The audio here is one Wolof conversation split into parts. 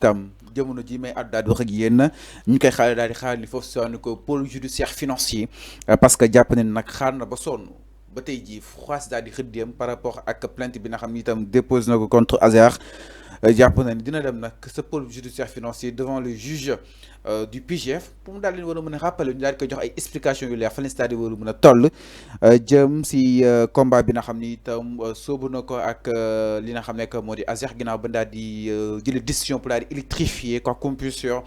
tam jamono ji may àddu daal di wax ak yéen ñu koy xaar daal di xaar ni foofu si ko pôle judiciaire financier parce que jàpp ne nag xaar na ba sonn ba tey jii xaas daal di xëddéem par rapport ak plainte bi nga xam ni itam dépose na ko contre Azer jàpp na ni dina dem nag ce pôle judiciaire financier devant le juge du PGF pour mu daal leen war a mën a rappeler ñu daal di koy jox ay explications yu leer fan la c'est-à-dire war a mën a toll jëm si combat bi nga xam ni itam sóobu na ko ak li nga xam ne que moo di Azer ginnaaw ba daal di jëlee décision pour daal di électrifier quoi compulsion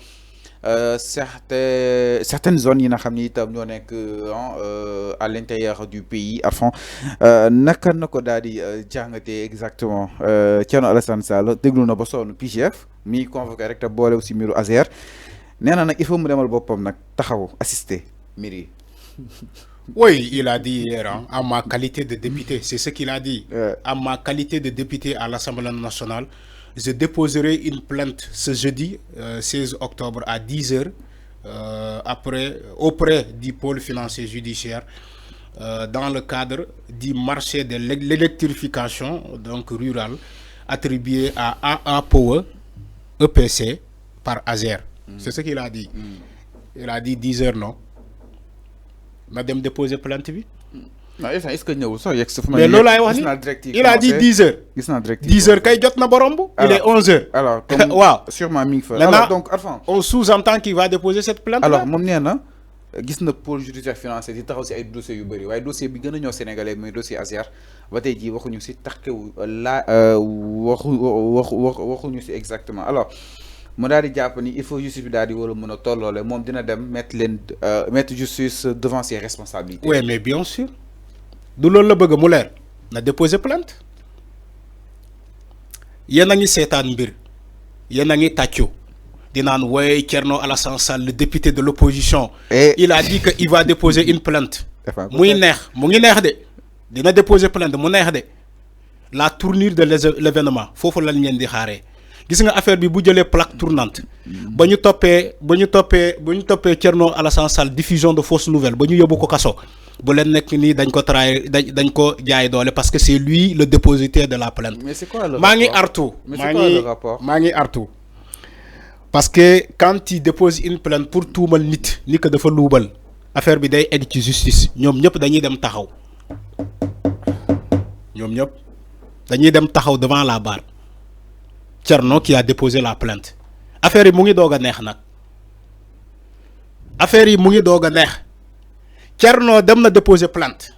certaines zones yi nga xam ni itam ñoo nekk à l'intérieur du pays à fond naka na ko daal di jàngatee exactement Thierno Alassane Sall déglu na ba sonn PGF mi convoqué rek te boole aussi mbiru Azer nee na nag il faut mu demal boppam nag taxaw assister mbir yi. Oui, il a dit hier, hein, à ma qualité de député, c'est ce qu'il a dit. À ma qualité de député à l'Assemblée nationale, je déposerai une plainte ce jeudi 16 octobre à 10 h auprès du pôle financier judiciaire dans le cadre du marché de l'électrification donc rurale attribué à AA Power EPC par Azer. C'est ce qu'il a dit. Il a dit 10 h non. Madame déposer plainte bi. Non, est-ce que ñëw sax yegg mais loolu laay wax ni il a dit 10 h. Gis naa directive 10 h kay jot na borom bu. Il est 11 h. Alors comme waaw sûrement mi ngi fa. alors donc Arfan on sous-entend qu'il va déposer cette plainte. alors moom nee na gis na pôle judiciaire financier di taxaw si ay dossiers yu bëri waaye dossier bi gën a ñëw Sénégalais mooy dossier Azer ba tey jii waxuñu si taxawu la waxuñu si exactement alors. mu daal di jàpp ni il faut justice bi daal di war a mën a tolloole moom dina dem mettre justice devant ses responsabilités. Oui mais bien sûr du loolu la bëgg mu leer na déposer plainte yéen a ngi seetaan mbir yéen a ngi tàccu di naan way Thierno Alassane Sall le député de l'opposition il a dit que il va déposer une plainte muy neex mu ngi neex de dina déposer plainte mu neex de la tournure de l'événement foofu lañ leen di xaaree. Gis nga affaire bi bu jëlee plaque tournante ba ñu toppee Thierno Alassane Sall diffusion de fausses nouvelles ba ñu yóbbu ko kaso bu leen nekk nii dañ ko dañ ko jaay doole parce que c'est lui le dépositaire de la plainte. Mais c'est quoi le rapport? maa ngi artu parce que quand il dépose une plainte pour tuumal nit ni que dafa luubal affaire bi day egg ci justice ñoom ñëpp dañuy dem taxaw devant la barre. Thierno qui a déposé la plainte affaire yi mu ngi doog a neex nag Thierno dem na déposer plainte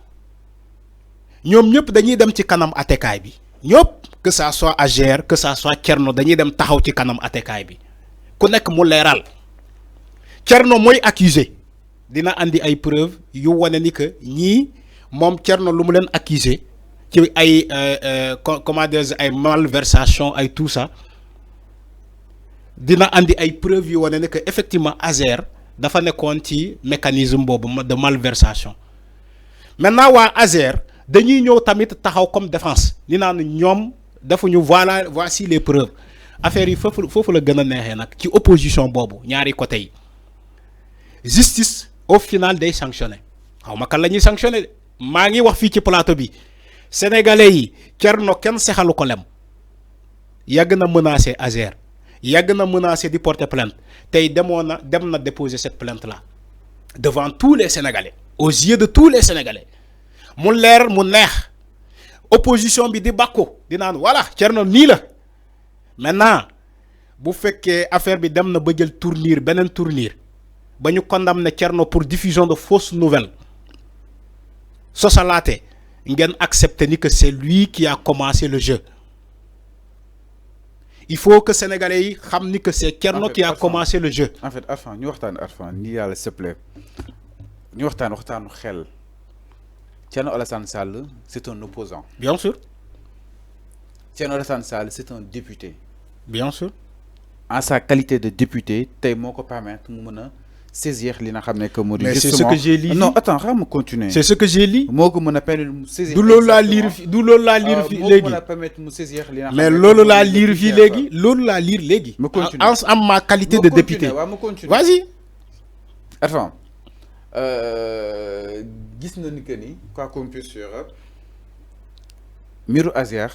ñoom ñëpp dañuy dem ci kanam attekaay bi ñëpp que ça soit Azer que ça soit Thierno dañuy dem taxaw ci kanam attekaay bi ku nekk mu leeral Thierno mooy accusé dina andi ay preuves yu wane ni que ñii moom Thierno lu mu leen accusé ci ay comment dire ay malversation ay tout ça dina andi ay preuves yu wane ne que effectivement Azer dafa nekkoon ci mécanisme boobu de malversation maintenant waa Azer dañuy ñëw tamit taxaw comme défense ni naan ñoom defuñu voici les preuves affaire yi foofu la gën a neexee nag ci opposition boobu ñaari côté yi justice au final day sanctionné xaw ma kan la ñuy sanctionné maa ngi wax fii ci plateau bi. Sénégalais yi Thierno kenn sexalu ko lem yàgg na menacé Azer yàgg na menacé di porter plainte tey dem na déposer cette plainte là devant tous les Sénégalais aux yeux de tous les Sénégalais mu leer mu neex opposition bi di bàkku di naan voilà Thierno nii la maintenant bu fekkee affaire bi dem na ba jël beneen tournure ba ñu condamné Thierno pour diffusion de fausses nouvelles sosalaate ngeen accepter ni que c'est lui qui a commencé le jeu il faut que Sénégalais yi xam ni que c'est Thierno qui a commencé le jeu. En fait Arfan ñu waxtaan Arfan ni yàlla s'il te plaît ñu waxtaanu xel Thierno Alassane Sall c'est un opposant. Bien sûr. Thierno Alassane Sall c'est un député. Bien sûr. En sa qualité de député tey moo ko permettre mu mën a saisir li nga xam ne que moo di. Mais c'est ce que j'ai lu. Non attends xam nga continuer. C'est ce que j'ai lu. moo ko mën a permettre mu saisir. du loolu laa lire fii léegi. moo mën a permettre mu saisir li nga xam mais loolu laa lire fii léegi. ma continuer en ma qualité de député. waaw ma continuer vas-y. Attends gis na ni que ni quoi qu'on puisse dire mbiru Azer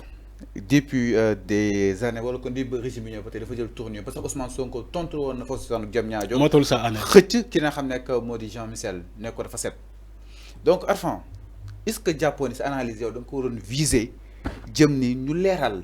depuis des années wala kon di régime bi ñëw ba tey dafa jël tournure parce que Ousmane Sonko tontu woon na foofu si wàllu jëm ñaajo motul sa année xëcc ki nga xam ne que moo di Jean Michel ne ko dafa set donc Arfan est-ce que jàppoon ni sa analyse yow da nga ko waroon viser jëm ni ñu leeral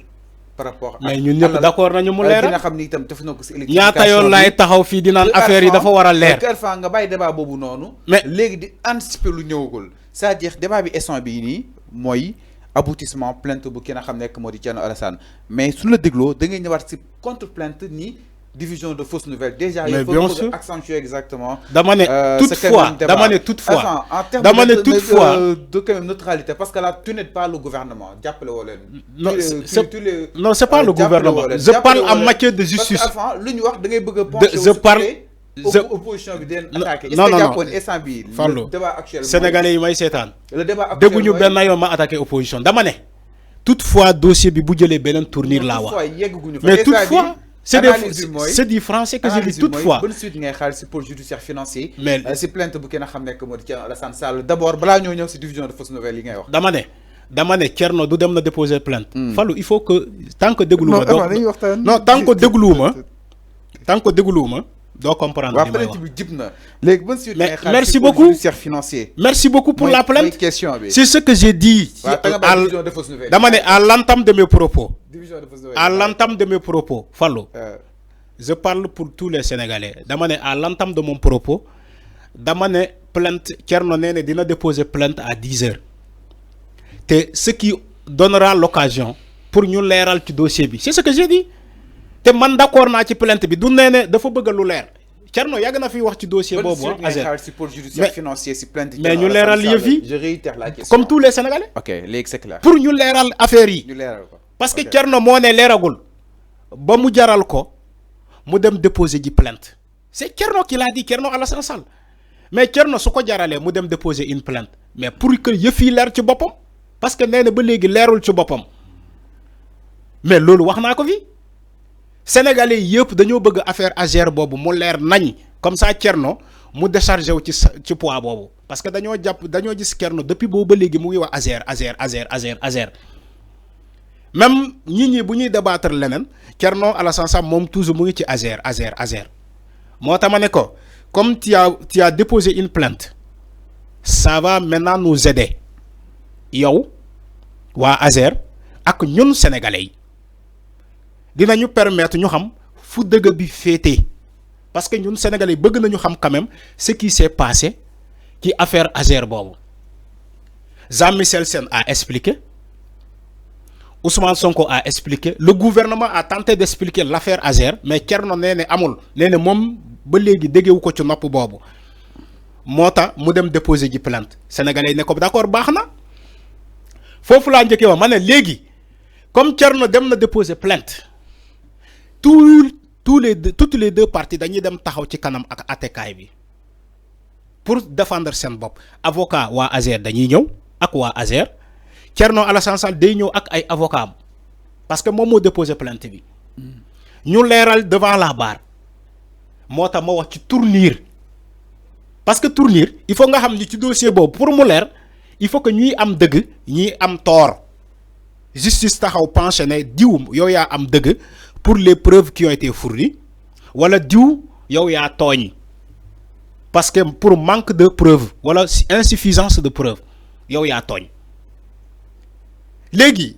par rapport mais ñun ñëpp d'accord nañu mu leeral nga xam ni itam def na ko si ñaata yoon lay taxaw fii di naan affaire yi dafa war a leer Arfan nga bàyyi débat boobu noonu mais léegi di anticiper lu ñëwagul c'est-à-dire débat bi instant bii nii mooy aboutissement plainte bu ki nga xam nekk moo di Thierno Alassane mais su la dégloo da ngay ñëwaat si contre plainte ni division de fausses nouvelles déjà mais il faut accentuer exactement dama ne toutefois dama ne toutefois dama ne toutefois de quand même neutralité parce que là tu n'es pas le gouvernement jàppale woo leen non c'est pas le gouvernement je parle en matière de justice parce que avant lu ñu wax da ngay bëgg a pencher je parle opposition bi den attaqué non non le débat actuel sénégalais yi may seetaan le débat actuel dégguñu benn yoon ma attaqué opposition dama ne toutefois dossier bi bu jëlee beneen tournure laa wax mais toutefois c'est du français que j'ai dit toutefois bonne suite ngay xaar si pôle judiciaire financier mais si plainte bu kenn xam nekk moo di Thierno Alassane Sall d'abord balaa ñoo ñëw si division de fausses nouvelles yi ngay wax dama ne Thierno du dem na déposer plainte Fallou il faut que tant que dégluwuma non tant que dégluwuma doo comprendre li may wax bi jib na léegi bonne suite ngay xaar merci beaucoup judiciaire financier merci beaucoup pour la plainte question bi c'est ce que j'ai dit dama ne à l'entame de mes propos à l'entame de mes propos Fallou je parle pour tous les Sénégalais dama ne à l'entame de mon propos dama ne plainte Thierno nee ne dina déposer plainte à 10 heures te ce qui donnera l'occasion pour ñu leeral ci dossier bi c'est ce que j'ai dit te man d'accord naa ci plainte bi du nee ne dafa bëgg lu leer Thierno yàgg na fi wax ci dossier boobu mais ñu leeral yëf yi je réitère la question comme tous les Sénégalais ok léegi c'est clair pour ñu leeral affaire yi ñu leeral ko parce que Thierno moo ne leeragul ba mu jaral ko mu dem déposer ji plainte c'est Thierno qui l'a dit Thierno Alassane Sall mais Thierno su ko jaralee mu dem déposer une plainte mais pour que yëf yi leer ci boppam parce que nee na ba léegi leerul ci boppam mais loolu wax naa ko fi Sénégalais yëpp dañoo bëgg affaire Azer boobu mu leer nañ comme ça Thierno mu déchargé wu ci poids boobu parce que dañoo gis Thierno depuis boobu ba léegi mu ngi wax Azer même ñi bu ñuy débattre leneen Thierno Alassane Sall moom toujours mu ngi ci Azer moo tax ma ne ko comme tu as déposé une plainte ça va maintenant nous aider yow waa Azer ak ñun sénégalais yi dinañu permettre ñu xam fu dëgg bi féetee parce que ñun sénégalais yi bëgg nañu xam quand même ce qui s'est passé ci affaire Azer boobu Jean-Michel Sène a expliqué Ousmane Sonko a expliqué le gouvernement a tenté d'expliquer l'affaire Azer mais Thierno nee ne amul nee ne moom ba léegi déggewu ko ci nopp boobu moo tax mu dem déposer ji plainte sénégalais yi ne ko d'accord baax na foofu laa njëkkee wax ma ne léegi comme Thierno dem na déposer plainte toutes les deux parties dañuy dem taxaw ci kanam ak attekaay bi pour défendre seen bopp avocat waa Azer dañuy ñëw ak waa Azer Thierno Alassane Sall day ñëw ak ay avocat am parce que moom moo déposé plainte bi ñu leeral devant la barre moo tax ma wax ci tournure parce que tournure il faut nga xam ni ci dossier boobu pour mu leer il faut que ñuy am dëgg ñuy am tort justice taxaw penché ne diw yow yaa am dëgg pour les preuves qui ont été fournies wala diw yow yaa tooñ parce que pour manque de preuve wala insuffisance de preuve yow yaa tooñ léegi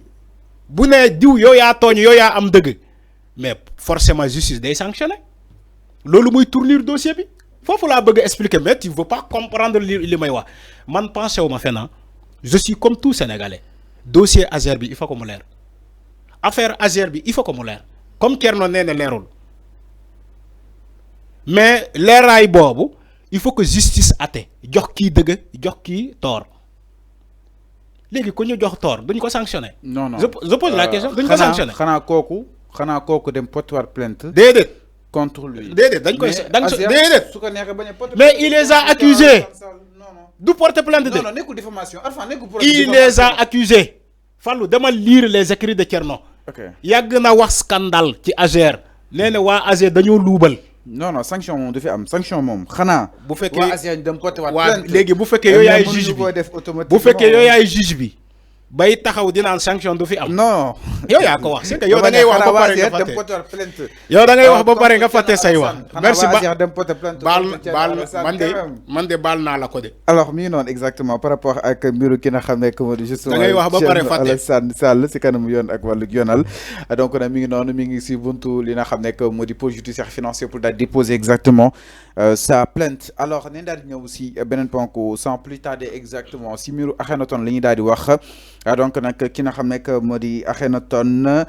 bu nee diw yow yaa tooñ yow yaa am dëgg mais forcément justice day sanctionner loolu muy tournure dossier bi foofu laa bëgg a expliquer mais tu veux pas comprendre li may wax man pensé wu ma fenn je suis comme tout Sénégalais dossier Azer bi il faut que mu leer affaire Azer bi il faut que mu leer comme Thierno nee na leerul mais leeraay boobu il faut que justice atte jox kii dëgg jox kii tort léegi ku ñu jox tort duñ ko sanctionner. non je pose la question duñ ko sanctionner. xanaa kooku dem porter plainte. déedéet. contre lui déedéet dañ koy déedéet. su ko neexee bañ a porter mais il les a accusés du porter plainte de. non nekkul diffamation il les a accusés. Fallou dama lire les écrits de Thierno. yàgg na wax scandale ci Azer. nee na waa Azer dañoo luubal. non sanction moom du fi am sanction moom xanaa. bu fekkee waa Azer dem porter plainte léegi bu fekkee yow yaay juge bi bu fekkee yow yaay juge bi bay taxaw di naan sanction du fi am. non yow yaa ko wax c'est que yow da ngay wax ba pare nga fàtte yow da ngay wax ba pare nga fàtte say wax. merci man de baal naa la ko de. alors mi ngi noonu exactement par rapport ak mbiru ki nga xam ne que moo di justement da ngay wax ba pare fàtte Alassane Sall si kanamu yoon ak wàllu yoonal donc nag mi ngi noonu mi ngi si buntu li nga xam ne que moo di pôle judiciaire financier pour daal déposer exactement sa plainte alors nañ daal di ñëw si beneen ponk sans plus tarder exactement si mbiru Akhenaton la ñuy daal di wax donc nag ki nga xam ne que moo di Akhenaton